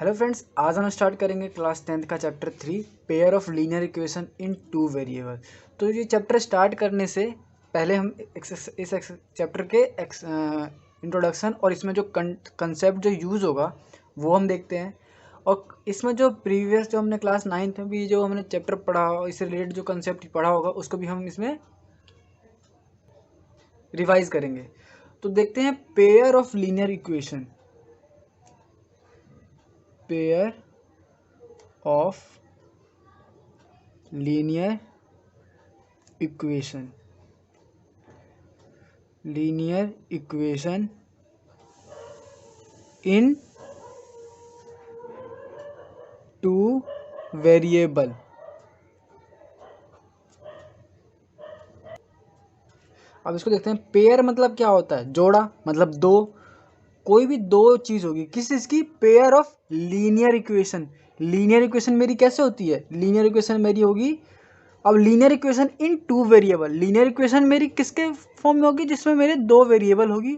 Hello friends, आज हम start करेंगे क्लास 10th का chapter 3 pair of linear equation in two variable. तो ये चैप्टर स्टार्ट करने से पहले हम इस चैप्टर के इंट्रोडक्शन और इसमें जो कंसेप्ट जो यूज़ होगा वो हम देखते हैं। और इसमें जो प्रीवियस जो हमने क्लास 9th में भी जो हमने चैप्टर पढ़ा हो, इससे रिलेटेड जो कंसेप्ट पढ़ा होगा उसको भी हम इसमें रिवाइज करेंगे। तो देखते हैं pair of linear equation, pair of linear equation in two variable। अब इसको देखते हैं। पेयर मतलब क्या होता है? जोड़ा, मतलब दो, कोई भी दो चीज होगी किस चीज की? Pair of linear equation. Linear equation मेरी कैसे होती है? लीनियर इक्वेशन मेरी होगी, अब linear equation in two variable. Linear equation मेरी किसके फॉर्म में होगी? जिसमें मेरे दो वेरिएबल होगी,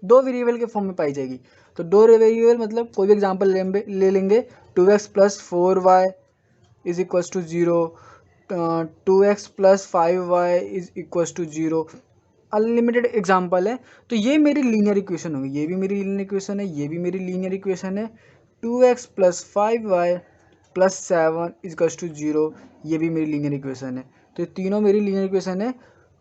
दो वेरिएबल के फॉर्म में पाई जाएगी। तो दो वेरिएबल मतलब कोई भी एग्जांपल ले लेंगे। 2x plus 4y is equals to 0, 2x plus 5y is equals to 0। Unlimited example है। तो ये मेरी लीनियर इक्वेशन होगी, ये भी मेरी लीनियर इक्वेशन है, ये भी मेरी लीनियर इक्वेशन है। 2x plus 5y plus 7 equals to 0, ये भी मेरी लीनियर इक्वेशन है। तो ये तीनों मेरी लीनियर इक्वेशन है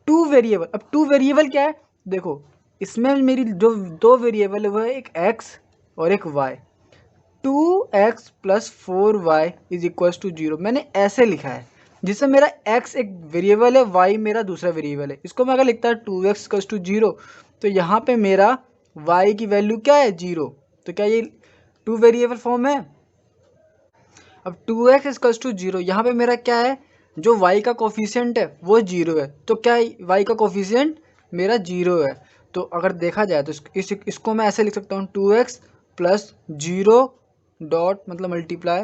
टू वेरिएबल। अब टू वेरिएबल क्या है? देखो, इसमें मेरी जो दो वेरिएबल है वो है एक x और एक y। 2x plus 4y is equals to 0 मैंने ऐसे लिखा है, जिससे मेरा x एक वेरिएबल है, y मेरा दूसरा वेरिएबल है। इसको मैं अगर लिखता है 2x इक्वल्स टू 0, तो यहाँ पे मेरा y की वैल्यू क्या है? 0। तो क्या ये टू वेरिएबल फॉर्म है? अब 2x इक्वल्स टू 0, यहाँ पे मेरा क्या है? जो y का कोफिशिएंट है वो 0 है। तो क्या y का कोफिशिएंट मेरा 0 है। तो अगर देखा जाए तो इसको मैं ऐसे लिख सकता हूँ, 2x प्लस 0 डॉट मतलब मल्टीप्लाई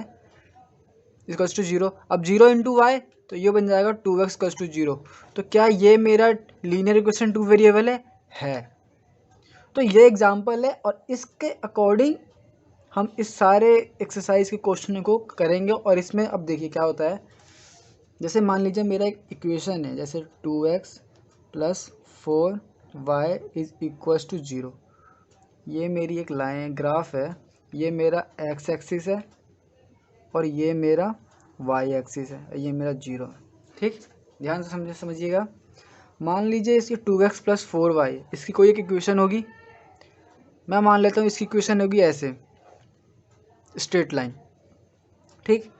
इक्वल्स टू 0। अब 0 इंटू वाई, तो ये बन जाएगा 2x इक्वल्स टू 0। तो क्या ये मेरा लीनियर इक्वेशन टू वेरिएबल है। तो ये एग्जाम्पल है और इसके अकॉर्डिंग हम इस सारे एक्सरसाइज के क्वेश्चन को करेंगे। और इसमें अब देखिए क्या होता है। जैसे मान लीजिए मेरा एक इक्वेशन है, जैसे 2x plus 4y is equals to 0। ये मेरी एक लाइन ग्राफ है, ये मेरा x एक्सिस है और ये मेरा y एक्सिस है, ये मेरा 0 है। ठीक, ध्यान से समझिएगा। मान लीजिए इसकी 2x प्लस 4y, इसकी कोई एक इक्वेशन होगी। मैं मान लेता हूँ इसकी इक्वेशन होगी ऐसे, स्ट्रेट लाइन। ठीक,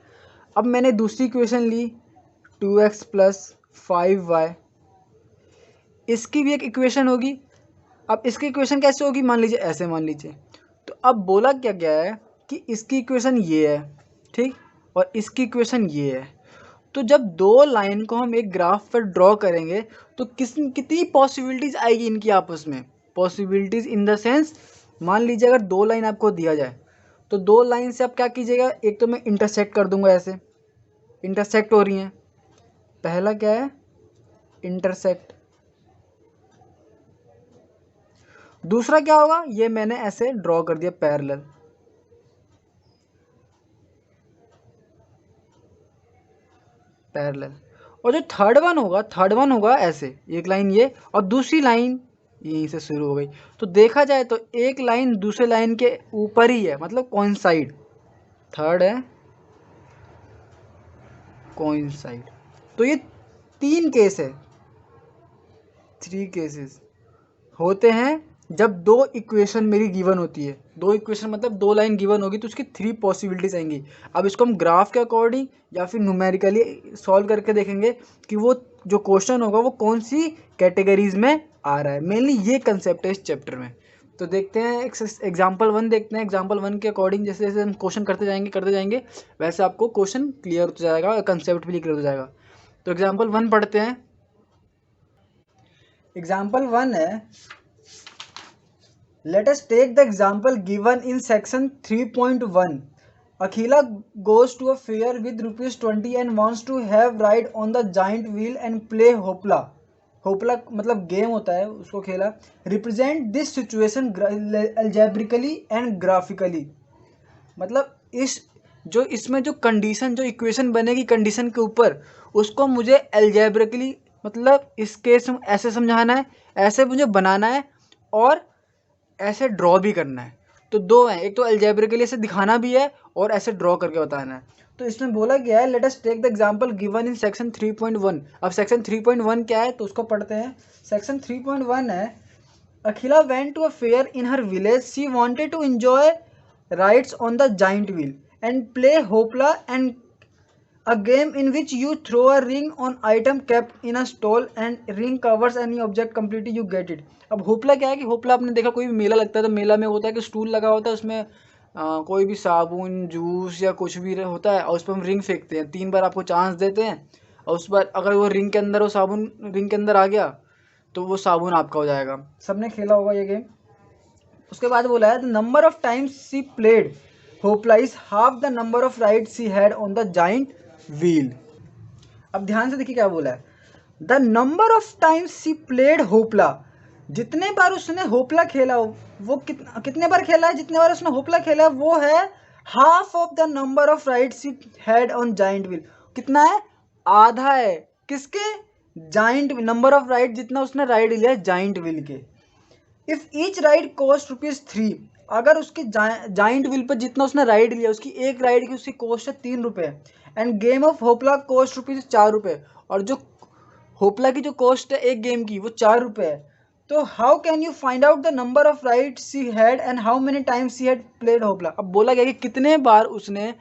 अब मैंने दूसरी इक्वेशन ली 2x प्लस 5y, इसकी भी एक इक्वेशन होगी। अब इसकी इक्वेशन कैसे होगी? मान लीजिए ऐसे, मान लीजिए। तो अब बोला क्या गया है कि इसकी इक्वेशन ये है, ठीक, और इसकी इक्वेशन ये है। तो जब दो लाइन को हम एक ग्राफ पर ड्रॉ करेंगे तो कितनी पॉसिबिलिटीज़ आएगी इनकी आपस में? पॉसिबिलिटीज़ इन द सेंस, मान लीजिए अगर दो लाइन आपको दिया जाए तो दो लाइन से आप क्या कीजिएगा? एक तो मैं इंटरसेक्ट कर दूंगा, ऐसे इंटरसेक्ट हो रही हैं। पहला क्या है? इंटरसेक्ट। दूसरा क्या होगा? ये मैंने ऐसे ड्रॉ कर दिया पैरेलल। पैरेलल। और जो थर्ड वन होगा ऐसे, एक लाइन ये और दूसरी लाइन यहीं से शुरू हो गई। तो देखा जाए तो एक लाइन दूसरे लाइन के ऊपर ही है, मतलब कोइंसाइड। थर्ड है कोइंसाइड। तो ये तीन केस है, 3 केसेस होते हैं जब दो इक्वेशन मेरी गिवन होती है। दो इक्वेशन मतलब दो लाइन गिवन होगी तो उसकी 3 पॉसिबिलिटीज आएंगी। अब इसको हम ग्राफ के अकॉर्डिंग या फिर न्यूमेरिकली सॉल्व करके देखेंगे कि वो जो क्वेश्चन होगा वो कौन सी कैटेगरीज में आ रहा है। मेनली ये कंसेप्ट है इस चैप्टर में। तो देखते हैं एग्जाम्पल 1 देखते हैं। एग्जाम्पल 1 के अकॉर्डिंग जैसे जैसे हम क्वेश्चन करते जाएंगे वैसे आपको क्वेश्चन क्लियर होता जाएगा और कंसेप्ट भी क्लियर हो जाएगा। तो एग्जाम्पल 1 पढ़ते हैं। एग्जाम्पल 1 है, let us take the example given in section 3.1. Akhila goes to a fair with rupees 20 and wants to have ride on the giant wheel and play hopla. होपला मतलब game होता है, उसको खेला। Represent this situation algebraically and graphically, मतलब इस जो इसमें जो कंडीशन, जो इक्वेशन बनेगी कंडीशन के ऊपर, उसको मुझे एल्जेब्रिकली मतलब इस केस में ऐसे समझाना है, ऐसे मुझे बनाना है और ऐसे ड्रॉ भी करना है। तो दो हैं, एक तो एल्जेब्रिकली ऐसे दिखाना भी है और ऐसे ड्रॉ करके बताना है। तो इसमें बोला गया है let us take the example given in section 3.1। अब सेक्शन 3.1 क्या है तो उसको पढ़ते हैं। सेक्शन 3.1 है, Akhila went to a fair in her village, she wanted to enjoy rides on the giant wheel and play hoopla and a game in which you throw a ring on item kept in a stall and ring covers any object completely you get it। अब होपला क्या है कि होपला आपने देखा कोई भी मेला लगता है तो मेला में होता है कि स्टूल लगा होता है, उसमें कोई भी साबुन जूस या कुछ भी होता है और उस पर हम रिंग फेंकते हैं, 3 बार आपको चांस देते हैं और उस बार अगर वो रिंग के अंदर, वो साबुन रिंग के अंदर आ गया तो वो साबुन आपका हो जाएगा। सबने खेला होगा ये गेम। उसके बाद बोला है the number of times she played hoopla is half the number of ride she had on the giant wheel. अब ध्यान से देखिए क्या बोला है, the number of times she played hoopla, जितने बार उसने होपला खेला, वो कितने बार खेला है, जितने बार उसने होपला खेला है वो है half of the number of ride she had on giant wheel. कितना है, आधा है किसके, जाइंट नंबर ऑफ राइड जितना उसने राइड लिया है जाइंट व्हील के। इफ ईच राइड कॉस्ट ₹3, अगर उसके जाइंट व्हील पर जितना उसने राइड लिया उसकी एक राइड की उसकी कॉस्ट है ₹3 एंड गेम ऑफ होपला कॉस्ट ₹4, और जो होपला की जो कॉस्ट है एक गेम की वो ₹4 है। तो how can you find out the number of ride she had and how many times she had played hoopla. अब बोला गया कि कितने बार उसने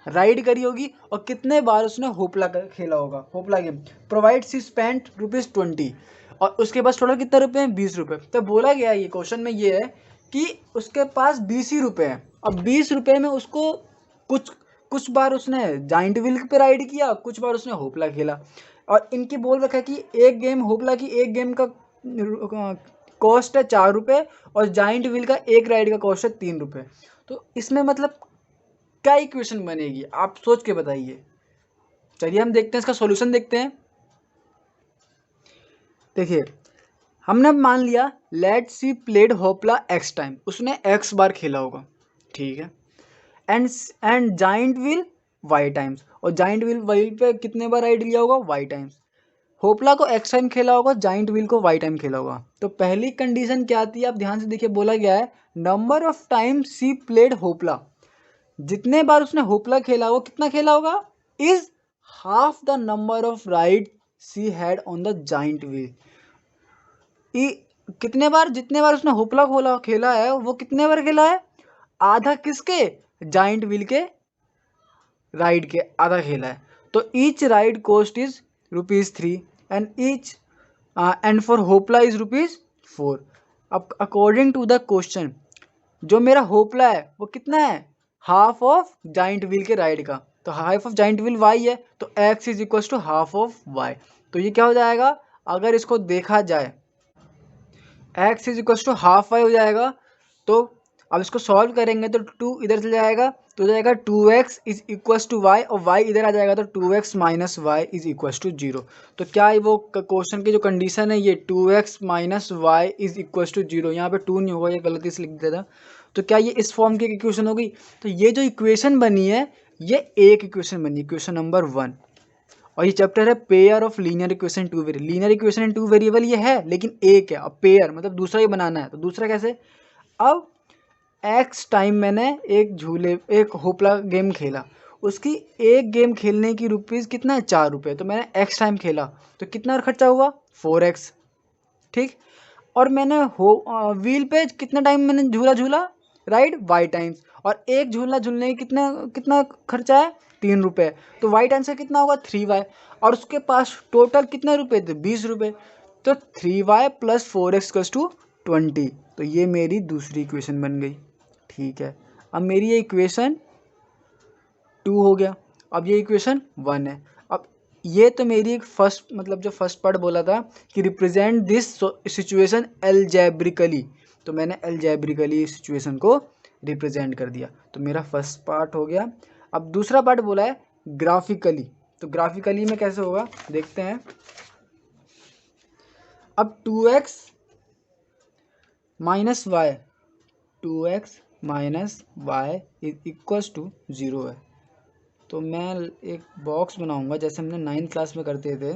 राइड करी होगी और कितने बार उसने होपला खेला होगा, होपला गेम। प्रोवाइड सी स्पेंट ₹20 और उसके पास टोटल कितने रुपए हैं, ₹20। तो बोला गया ये क्वेश्चन में ये है कि उसके पास 20 ही रुपए हैं। अब 20 रुपए में उसको कुछ कुछ बार उसने जाइंट व्हील पे राइड किया, कुछ बार उसने होपला खेला, और इनकी बोल रखा है कि एक गेम होपला की एक गेम का कॉस्ट है ₹4 और जाइंट व्हील का एक राइड का कॉस्ट है ₹3। तो इसमें मतलब क्या इक्वेशन बनेगी, आप सोच के बताइए। चलिए हम देखते हैं इसका सॉल्यूशन देखते हैं। देखिए हमने मान लिया let she played hoopla x time, उसने x बार खेला होगा, ठीक है, and giant wheel y times, और जाइंट व्हील पे कितने बार राइड लिया होगा, y टाइम्स। होपला को x टाइम खेला होगा, जाइंट व्हील को y टाइम खेला होगा। तो पहली कंडीशन क्या आती है, आप ध्यान से देखिए, बोला गया है number of time she played hoopla, जितने बार उसने होपला खेला वो कितना खेला होगा, is half the number of ride she had on the giant wheel. कितने बार, जितने बार उसने होपला खेला है वो कितने बार खेला है, आधा किसके, जाइंट व्हील के राइड के आधा खेला है। तो each ride cost is ₹3 and each and for hoopla is ₹4। अब अकॉर्डिंग टू द क्वेश्चन जो मेरा होपला है वो कितना है, हाफ ऑफ जाइंट व्हील के राइड का। तो half of giant wheel y है, तो x is equal to half of y। तो ये क्या हो जाएगा, अगर इसको देखा जाए x is equal to half y हो जाएगा। तो अब इसको सॉल्व करेंगे तो 2 इधर चल जाएगा, तो हो जाएगा 2x is equal to y, और y इधर आ जाएगा तो 2x minus Y is equal to 0। तो क्या है वो क्वेश्चन की जो कंडीशन है ये 2x minus Y is equal to 0, यहाँ पे 2 नहीं होगा, ये गलती से लिख दिया था। तो क्या ये इस फॉर्म की इक्वेशन होगी। तो ये जो इक्वेशन बनी है ये एक इक्वेशन बनी, इक्वेशन नंबर 1। और ये चैप्टर है pair of linear equation two variable. Linear equation in two variable ये है लेकिन एक है, अब पेयर मतलब दूसरा ही बनाना है। तो दूसरा कैसे, अब x टाइम मैंने एक होपला गेम खेला, उसकी एक गेम खेलने की रुपीज़ कितना है, ₹4। तो मैंने x टाइम खेला तो कितना खर्चा हुआ, 4x, ठीक। और मैंने व्हील पे कितना टाइम मैंने झूला राइड y टाइम्स, और एक झूला झूलने की कितना खर्चा है, ₹3। तो y टाइम्स का कितना होगा, 3y, और उसके पास टोटल कितने रुपए थे, ₹20। तो 3y प्लस 4x = 20। तो ये मेरी दूसरी इक्वेशन बन गई, ठीक है। अब मेरी ये इक्वेशन 2 हो गया, अब ये इक्वेशन 1 है। अब ये तो मेरी एक फर्स्ट मतलब जो फर्स्ट पार्ट बोला था कि रिप्रेजेंट दिस सिचुएशन एल्जेब्रिकली, तो मैंने एल्जेब्रिकली इस सिचुएशन को रिप्रेजेंट कर दिया। तो मेरा फर्स्ट पार्ट हो गया। अब दूसरा पार्ट बोला है ग्राफिकली, तो ग्राफिकली में कैसे होगा देखते हैं। अब 2x minus Y, 2x minus Y is equals to 0 है। तो मैं एक बॉक्स बनाऊंगा जैसे हमने 9th क्लास में करते थे।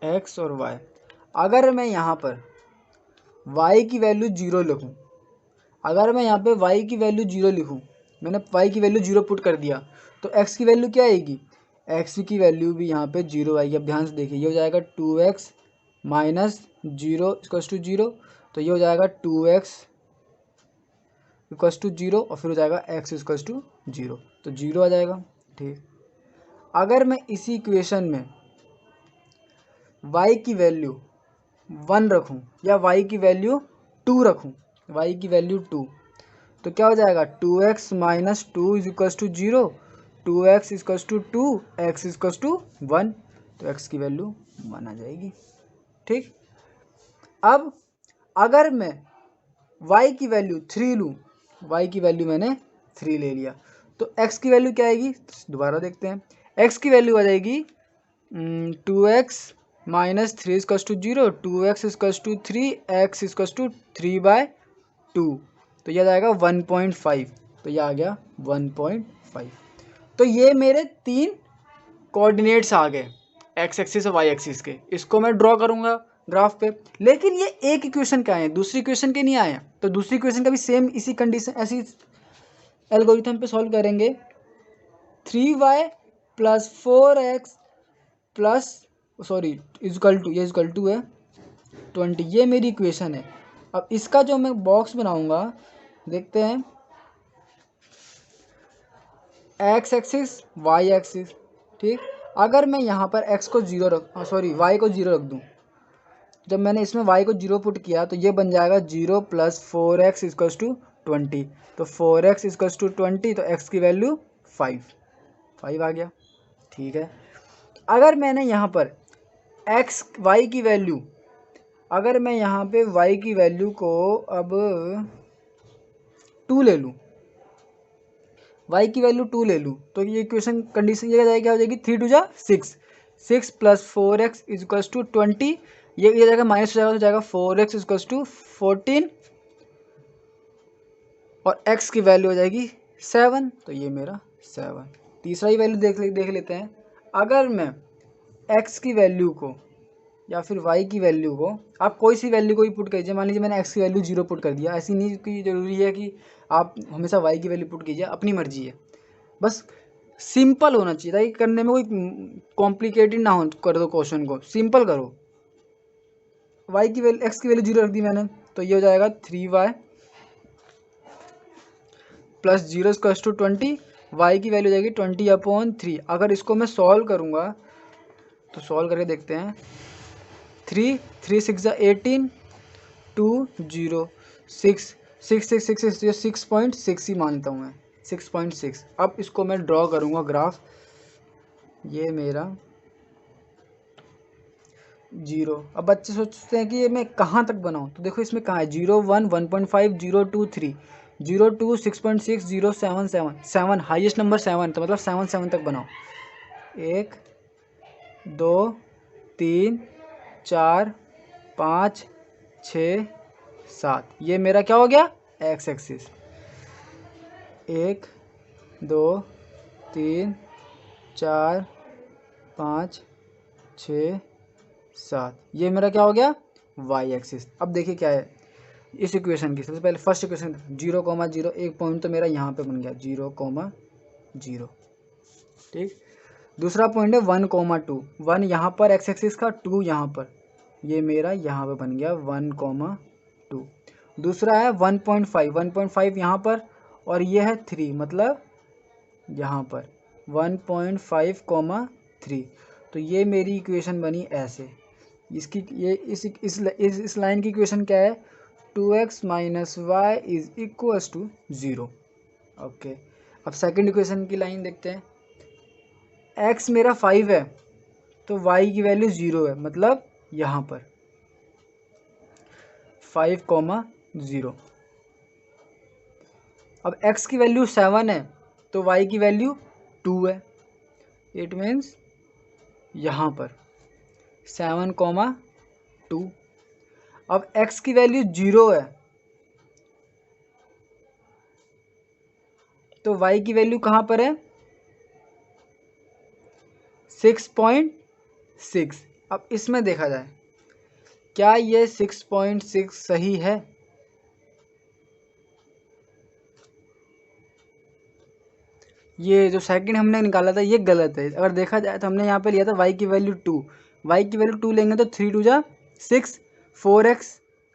एक्स और वाई, अगर मैं यहाँ पर y की वैल्यू 0 लिखूँ, अगर मैं यहाँ पे y की वैल्यू 0 लिखूँ, मैंने y की वैल्यू 0 पुट कर दिया, तो x की वैल्यू क्या आएगी? x की वैल्यू भी यहाँ पे 0 आएगी। अब ध्यान से देखिए, ये हो जाएगा 2x माइनस 0 इक्वल्स टू 0, तो ये हो जाएगा 2x इक्वल्स टू 0 और फिर हो जाएगा x इक्वल्स टू 0, तो 0 आ जाएगा। ठीक, अगर मैं इसी इक्वेशन में y की वैल्यू 1 रखूं या y की वैल्यू 2 रखूं, y की वैल्यू 2, तो क्या हो जाएगा? 2x minus 2 is equals to 0, 2x equals to 2, x equals to 1, तो x की वैल्यू 1 आ जाएगी। ठीक, अब अगर मैं y की वैल्यू 3 लूँ, y की वैल्यू मैंने 3 ले लिया, तो x की वैल्यू क्या आएगी? दोबारा देखते हैं, x की वैल्यू आ जाएगी 2x minus 3 equals to 0, 2x equals to 3, x equals to 3/2, तो यह जाएगा 1.5, तो यह आ गया 1.5। तो ये मेरे 3 कोऑर्डिनेट्स आ गए, एक्स एक्सिस और वाई एक्सिस के। इसको मैं ड्रॉ करूंगा ग्राफ पे, लेकिन ये एक इक्वेशन के आए हैं, दूसरी इक्वेशन के नहीं आए हैं। तो दूसरी इक्वेशन का भी सेम इसी कंडीशन, ऐसी एल्गोरिथम पे सॉल्व करेंगे। 3y plus 4x plus sorry equal to, ये इजकल टू है 20, ये मेरी इक्वेशन है। अब इसका जो मैं बॉक्स बनाऊंगा, देखते हैं, एक्स एक्सिस वाई एक्सिस। ठीक, अगर मैं यहाँ पर x को 0 y को 0 रख दूँ, जब मैंने इसमें y को 0 पुट किया तो ये बन जाएगा 0 प्लस 4x इक्वल्स टू 20, तो 4x इक्वल्स टू 20, तो x की वैल्यू 5 आ गया। ठीक है, अगर मैंने यहाँ पर y की वैल्यू, अगर मैं यहाँ पे y की वैल्यू को अब 2 ले लूँ, y की वैल्यू 2 ले लूँ, तो ये इक्वेशन कंडीशन ये क्या हो जाएगी? 3 2 जा 6, 6 प्लस 4x इक्वल्स टू 20, ये जाएगा माइनस हो जाएगा, तो जाएगा 4x इक्वल्स टू 14 और x की वैल्यू हो जाएगी 7, तो ये मेरा 7। तीसरा ही वैल्यू देख लेते हैं। अगर मैं x की वैल्यू को या फिर y की वैल्यू को, आप कोई सी वैल्यू को ही पुट कीजिए, मान लीजिए मैंने x की वैल्यू 0 पुट कर दिया, ऐसी नहीं कि ज़रूरी है कि आप हमेशा y की वैल्यू पुट कीजिए, अपनी मर्जी है, बस सिंपल होना चाहिए ताकि करने में कोई कॉम्प्लिकेटेड ना हो, कर दो क्वेश्चन को सिंपल करो। y की वैल्यू, x की वैल्यू 0 रख दी मैंने, तो ये हो जाएगा 3y plus 0 equals to 20, y की वैल्यू हो जाएगी 20/3। अगर इसको मैं सॉल्व करूँगा तो सॉल्व करके देखते हैं, 3 6 18, 2 0 6 6 6 6 6 6.6 ही मानता हूँ मैं, 6.6। अब इसको मैं ड्रॉ करूँगा ग्राफ, ये मेरा 0। अब बच्चे सोचते हैं कि ये मैं कहाँ तक बनाऊँ, तो देखो इसमें कहाँ है, 0 1 1.5 0 2 3 0 2 6.6 0 7 7 7, हाइएस्ट नंबर 7, तो मतलब 7 7 तक बनाओ। 1 2 3 4 5 6 7, ये मेरा क्या हो गया? X axis. 1 2 3 4 5 6 7, ये मेरा क्या हो गया? Y axis. अब देखिए क्या है इस इक्वेशन की, सबसे पहले फर्स्ट इक्वेशन 0,0, एक पॉइंट तो मेरा यहाँ पे बन गया 0,0। ठीक, दूसरा पॉइंट है 1,2, 1 यहाँ पर एक्स एक्सिस का, 2 यहाँ पर, ये मेरा यहाँ पे बन गया 1,2। दूसरा है 1.5, 1.5 यहाँ पर, और ये है 3, मतलब यहाँ पर 1.5, 3, तो ये मेरी इक्वेशन बनी ऐसे। इसकी ये इस लाइन की इक्वेशन क्या है? 2x minus Y is equals to 0। Okay, अब सेकंड इक्वेशन की लाइन देखते हैं। x मेरा 5 है तो y की वैल्यू 0 है, मतलब यहाँ पर 5,0। अब x की वैल्यू 7 है तो y की वैल्यू 2 है, इट मीन्स यहाँ पर 7,2। अब x की वैल्यू 0 है तो y की वैल्यू कहाँ पर है 6.6। अब इसमें देखा जाए क्या ये 6.6 सही है? ये जो सेकंड हमने निकाला था ये गलत है। अगर देखा जाए तो हमने यहाँ पे लिया था y की वैल्यू 2, y की वैल्यू 2 लेंगे तो 3 2 जा 6, 4x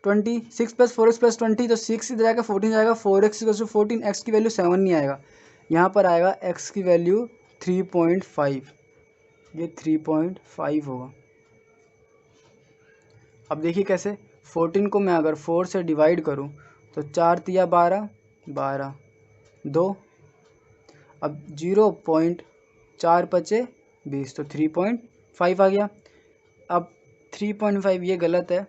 20, 6 + 4x + 20 तो 6 इधर आएगा 14 जाएगा, 4x = 14, x की वैल्यू 7 नहीं आएगा, यहाँ पर आएगा x की वैल्यू 3.5, ये 3.5 होगा। अब देखिए कैसे 14 को मैं अगर 4 से डिवाइड करूँ तो 4 तिया 12, 12 2, अब 0.4 बचे 20 तो 3.5 आ गया। अब 3.5 ये गलत है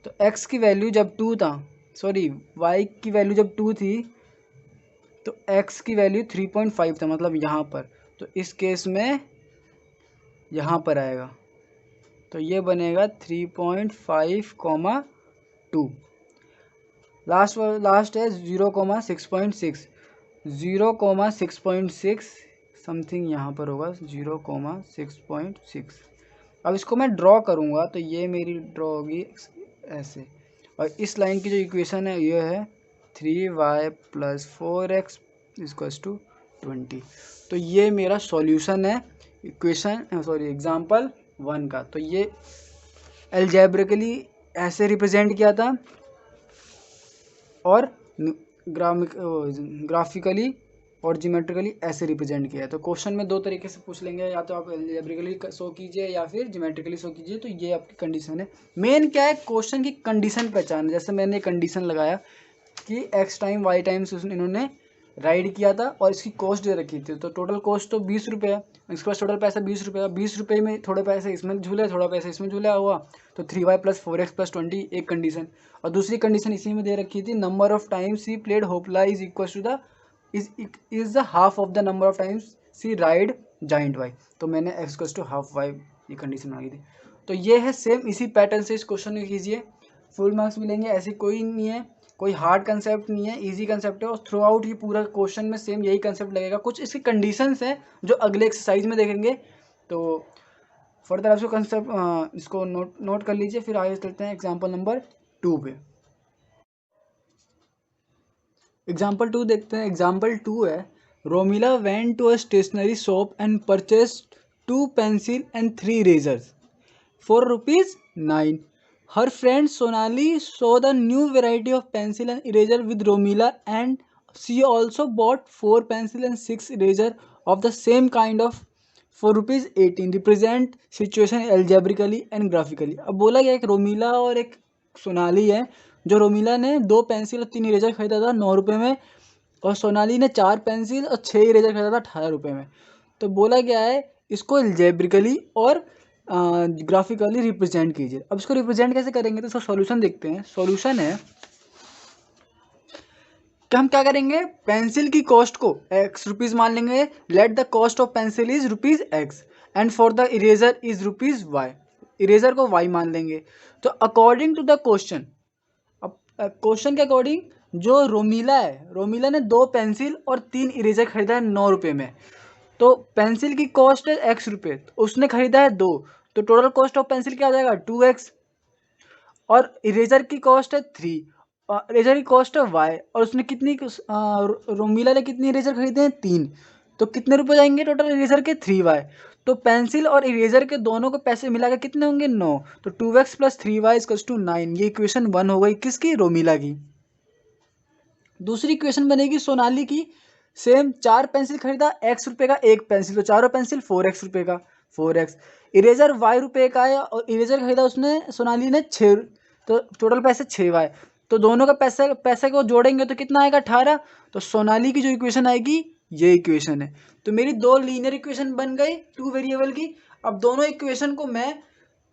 तो x की वैल्यू जब 2 था, सॉरी y की वैल्यू जब 2 थी तो x की वैल्यू 3.5 था, मतलब यहाँ पर, तो इस केस में यहाँ पर आएगा तो ये बनेगा 3.5, 2। लास्ट है 0,6.6, 0,6.6 समथिंग यहाँ पर होगा 0,6.6। अब इसको मैं ड्रॉ करूँगा तो ये मेरी ड्रॉ होगी ऐसे, और इस लाइन की जो इक्वेशन है ये है 3y + 4x = 20। तो ये मेरा सॉल्यूशन है इक्वेशन सॉरी एग्जाम्पल 1 का। तो ये अलजेब्रिकली ऐसे रिप्रेजेंट किया था और ग्राफिकली और ज्योमेट्रिकली ऐसे रिप्रेजेंट किया है। तो क्वेश्चन में दो तरीके से पूछ लेंगे, या तो आप अलजेब्रिकली शो कीजिए या फिर ज्योमेट्रिकली शो कीजिए। तो ये आपकी कंडीशन है। मेन क्या है, क्वेश्चन की कंडीशन पहचान। जैसे मैंने कंडीशन लगाया कि x टाइम y टाइम्स इन्होंने राइड किया था और इसकी कॉस्ट दे रखी थी, तो टोटल कॉस्ट तो 20 रुपये है, इसके पास टोटल पैसा 20 रुपये है। 20 रुपये में थोड़े पैसे इसमें झूले, थोड़ा पैसा इसमें झूला हुआ, तो 3y + 4x + 20 एक कंडीशन। और दूसरी कंडीशन इसी में दे रखी थी, number of times he played hoopla is equal to the is the half of the number of times she ride giant Y. तो मैंने x = हाफ वाई ये कंडीशन मांगी थी। तो ये है सेम इसी पैटर्न से इस क्वेश्चन को कीजिए, फुल मार्क्स मिलेंगे। ऐसे कोई नहीं है, कोई हार्ड कंसेप्ट नहीं है, इजी कंसेप्ट है। और थ्रू आउट ये पूरा क्वेश्चन में सेम यही कंसेप्ट लगेगा। कुछ इसके कंडीशंस हैं जो अगले एक्सरसाइज में देखेंगे। तो फर्दर आप इसको कंसेप्ट इसको नोट कर लीजिए। फिर आगे चलते हैं एग्जाम्पल नंबर 2 पे। एग्जाम्पल 2 देखते हैं। एग्जाम्पल 2 है, Romila went to a stationery shop and purchased 2 pencil and 3 erasers for ₹9. Her friend Sonali saw the new variety of pencil and eraser with Romila, and she also bought 4 pencil and 6 eraser of the same kind of for ₹18. Represent situation algebraically and graphically। अब बोला गया एक रोमिला और एक सोनाली है। जो रोमिला ने 2 pencil और 3 इरेजर खरीदा था 9 रुपये में, और सोनाली ने 4 पेंसिल और 6 इरेजर खरीदा था 18 रुपये में। तो बोला गया है इसको अलजेब्रिकली और ग्राफिकली रिप्रेजेंट कीजिए। अब इसको रिप्रेजेंट कैसे करेंगे, तो इसका सॉल्यूशन देखते हैं। सॉल्यूशन है कि हम क्या करेंगे, पेंसिल की कॉस्ट को ₹X मान लेंगे। Let the cost of pencil is ₹X and for the eraser is ₹Y। Eraser को Y मान लेंगे। तो अकॉर्डिंग टू द क्वेश्चन, अब क्वेश्चन के अकॉर्डिंग जो रोमिला है, रोमिला ने 2 पेंसिल और 3 इरेजर खरीदा है 9 रुपये में। तो पेंसिल की कॉस्ट है X रुपये, तो उसने खरीदा है 2, तो टोटल कॉस्ट ऑफ पेंसिल क्या आ जाएगा 2X। और इरेजर की कॉस्ट है 3, और इरेजर की कॉस्ट है Y, और उसने कितनी रोमिला ने कितनी इरेजर खरीदे हैं 3, तो कितने रुपए जाएंगे टोटल इरेजर के 3Y। तो पेंसिल और इरेजर के दोनों को पैसे मिलाकर कितने होंगे 9, तो 2X + 3Y = 9। ये इक्वेशन 1 हो गई किसकी, रोमिला की। दूसरी इक्वेशन बनेगी सोनाली की। सेम 4 पेंसिल खरीदा X रुपये का, एक पेंसिल, तो चारों पेंसिल 4X रुपये का 4X। इरेजर Y रुपये का है और इरेजर खरीदा उसने सोनाली ने 6, तो टोटल पैसे 6Y। तो दोनों का पैसे को जोड़ेंगे तो कितना आएगा 18। तो सोनाली की जो इक्वेशन आएगी ये इक्वेशन है। तो मेरी 2 लीनियर इक्वेशन बन गई 2 वेरिएबल की। अब दोनों इक्वेशन को मैं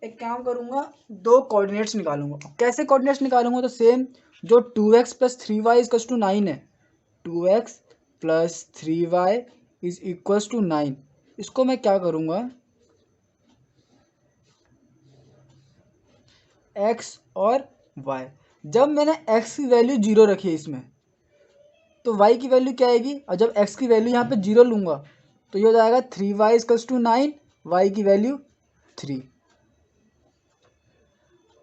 एक काम करूँगा, 2 कोऑर्डिनेट्स निकालूंगा। कैसे कोऑर्डिनेट्स निकालूंगा, तो सेम जो 2X + 3Y = 9 है, 2X + 3Y = 9, इसको मैं क्या करूँगा, X और वाई। जब मैंने एक्स की वैल्यू 0 रखी है इसमें, तो वाई की वैल्यू क्या आएगी, और जब एक्स की वैल्यू यहाँ पे 0 लूँगा तो ये हो जाएगा 3y इक्वल्स टू 9, वाई की वैल्यू 3।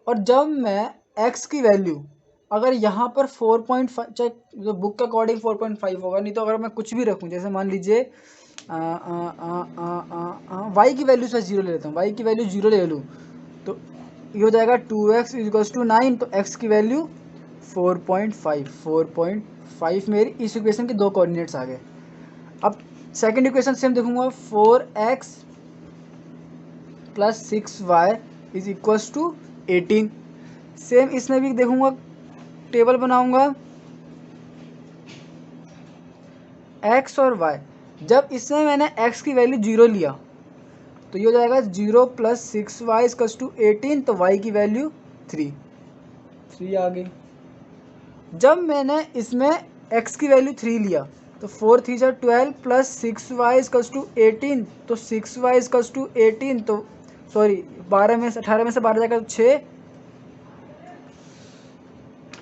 और जब मैं x की वैल्यू अगर यहाँ पर 4.5, चाहे जो बुक के अकॉर्डिंग 4.5 होगा, नहीं तो अगर मैं कुछ भी रखूँ, जैसे मान लीजिए y की वैल्यू से 0 ले लेता हूँ, y की वैल्यू 0 ले लूँ तो ये हो जाएगा 2x इक्वल्स टू 9, तो x की वैल्यू 4.5 मेरी इस इक्वेशन के 2 कोऑर्डिनेट्स आ गए। अब सेकंड इक्वेशन से हम देखूंगा 4x plus 6y is equals to 18। Same इसमें भी देखूंगा, टेबल बनाऊंगा x और y। जब इसमें मैंने x की वैल्यू 0 लिया तो ये हो जाएगा 0 प्लस 6y इक्वल्स टू 18, तो y की वैल्यू 3 आ गई। जब मैंने इसमें x की वैल्यू 3 लिया तो 4 3 जा 12 प्लस 6y इक्वल्स टू 18, तो 6y इक्वल्स टू 18, तो सॉरी 18 में से 12 जाएगा तो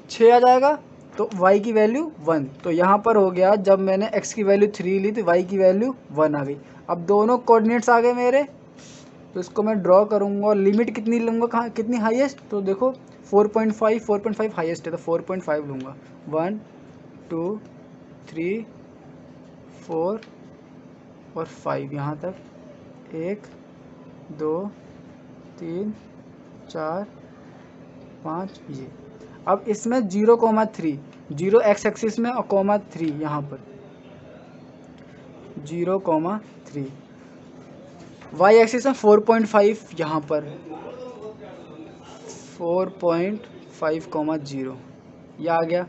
6 आ जाएगा, तो y की वैल्यू 1। तो यहाँ पर हो गया, जब मैंने x की वैल्यू 3 ली तो y की वैल्यू 1 आ गई। अब दोनों कोऑर्डिनेट्स आ गए मेरे, तो इसको मैं ड्रॉ करूँगा और लिमिट कितनी लूँगा, कहाँ कितनी हाईएस्ट, तो देखो 4.5 हाईएस्ट है तो 4.5 लूँगा। 1 2 3 4 और 5 यहाँ तक, 1 2 3 4 5 ये। अब इसमें 0,3, 0 एक्स एक्सिस में और 3 यहाँ पर 0,3, वाई एक्सिस में 4.5 यहाँ पर 4.5,0 ये आ गया।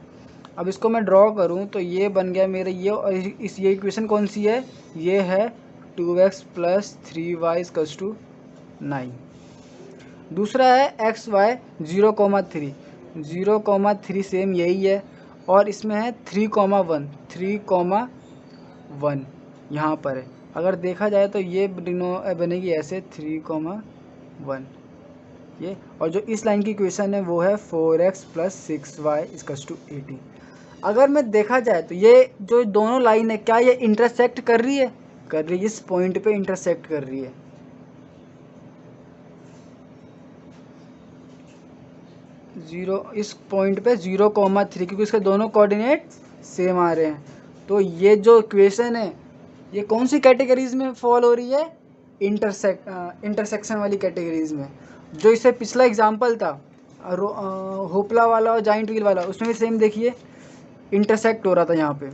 अब इसको मैं ड्रॉ करूँ तो ये बन गया मेरे ये, और ये इक्वेशन कौन सी है, ये है 2x plus 3y equals to 9। दूसरा है एक्स वाई 0,3, 0,3 सेम यही है, और इसमें है 3,1 यहाँ पर है। अगर देखा जाए तो ये बनेगी ऐसे 3,1 ये, और जो इस लाइन की इक्वेशन है वो है 4x plus 6y equals to 18। अगर मैं देखा जाए तो ये जो दोनों लाइन है, क्या ये इंटरसेक्ट कर रही है, कर रही है, इस पॉइंट पे इंटरसेक्ट कर रही है। इस पॉइंट पे 0,3, क्योंकि इसके दोनों कोऑर्डिनेट सेम आ रहे हैं। तो ये जो इक्वेशन है ये कौन सी कैटेगरीज में फॉल हो रही है, इंटरसेक्शन वाली कैटेगरीज में। जो इससे पिछला एग्जांपल था होपला वाला और जाइंट व्हील वाला, उसमें भी सेम देखिए इंटरसेक्ट हो रहा था यहाँ पे,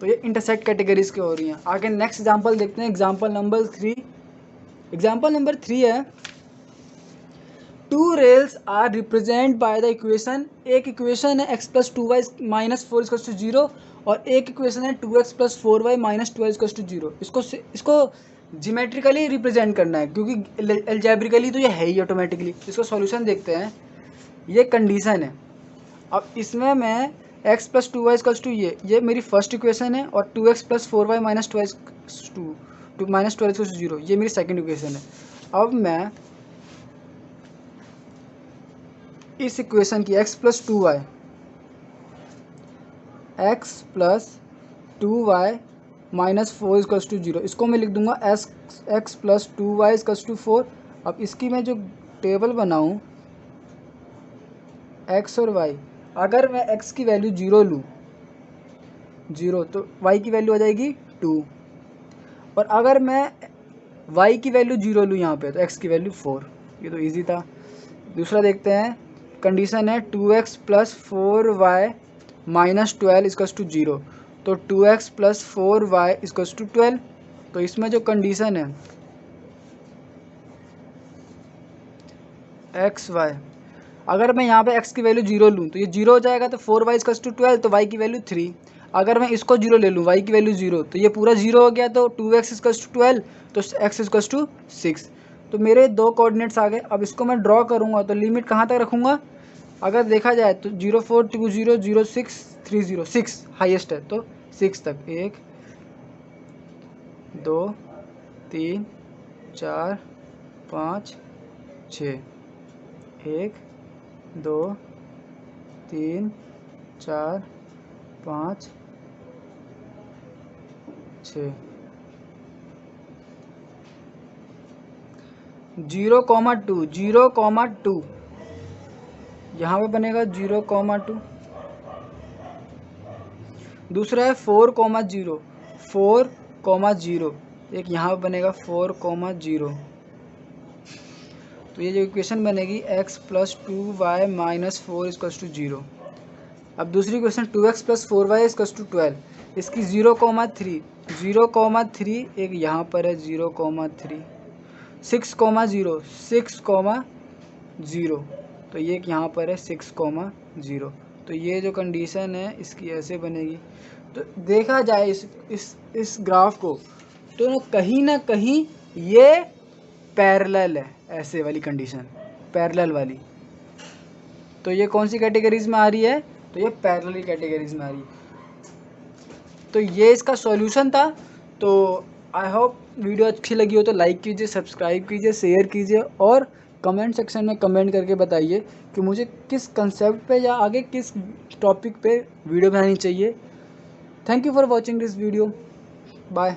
तो ये इंटरसेक्ट कैटेगरीज की हो रही हैं। आगे नेक्स्ट एग्जांपल देखते हैं, एग्जांपल नंबर 3 है, 2 rails are represent by the equation. एक इक्वेशन है x plus 2y minus 4 equals to 0, और एक इक्वेशन है 2x plus 4y minus 12 equals to 0। इसको जिमेट्रिकली रिप्रेजेंट करना है, क्योंकि एल्जेब्रिकली तो ये है ही ऑटोमेटिकली। इसको सॉल्यूशन देखते हैं। ये कंडीशन है। अब इसमें मैं x plus 2y equals to ये मेरी फर्स्ट इक्वेशन है, और 2x plus 4y minus 12 minus 12 equals to 0 ये मेरी सेकेंड इक्वेशन है। अब मैं इस इक्वेशन की x plus 2y minus 4 equals to 0, इसको मैं लिख दूंगा x plus 2y equals to 4। अब इसकी मैं जो टेबल बनाऊं x और y, अगर मैं x की वैल्यू 0 लूँ 0, तो y की वैल्यू आ जाएगी 2, और अगर मैं y की वैल्यू 0 लूँ यहाँ पे तो x की वैल्यू 4। ये तो इजी था। दूसरा देखते हैं, कंडीशन है 2x plus 4y minus 12 equals to 0, तो 2x plus 4y equals to 12। तो इसमें जो कंडीशन है एक्स वाई, अगर मैं यहाँ पे x की वैल्यू 0 लूँ तो ये 0 हो जाएगा, तो 4y इक्वल्स टू 12, तो y की वैल्यू 3। अगर मैं इसको 0 ले लूँ, y की वैल्यू 0, तो ये पूरा 0 हो गया, तो 2x इक्वल्स टू 12, तो x इक्वल्स टू 6। तो मेरे 2 कोऑर्डिनेट्स आ गए। अब इसको मैं ड्रॉ करूँगा तो लिमिट कहाँ तक रखूँगा, अगर देखा जाए तो 0 4 2 0 0 6 3 0 6 हाईएस्ट है, तो 6 तक 1 2 3 4 5 6 1 2 3 4 5 6 0,2 0,2 यहाँ पे बनेगा 0,2। दूसरा है 4,0 4,0 एक यहाँ पे बनेगा 4,0। तो ये जो इक्वेशन बनेगी x + 2y - 4 = 0। अब दूसरी क्वेश्चन 2x + 4y = 12, इसकी 0,3 0,3 एक यहाँ पर है 0,3, 6,0 6,0 तो ये एक यहाँ पर है 6,0। तो ये जो कंडीशन है इसकी ऐसे बनेगी। तो देखा जाए इस ग्राफ को तो ना कहीं ये पैरेलल है, ऐसे वाली कंडीशन पैरेलल वाली। तो ये कौन सी कैटेगरीज में आ रही है? तो ये पैरेलल कैटेगरीज में आ रही है। तो ये इसका सॉल्यूशन था। तो आई होप वीडियो अच्छी लगी हो तो लाइक कीजिए, सब्सक्राइब कीजिए, शेयर कीजिए और कमेंट सेक्शन में कमेंट करके बताइए कि मुझे किस कंसेप्ट पे या आगे किस टॉपिक पे वीडियो बनानी चाहिए। Thank you for watching this video. Bye.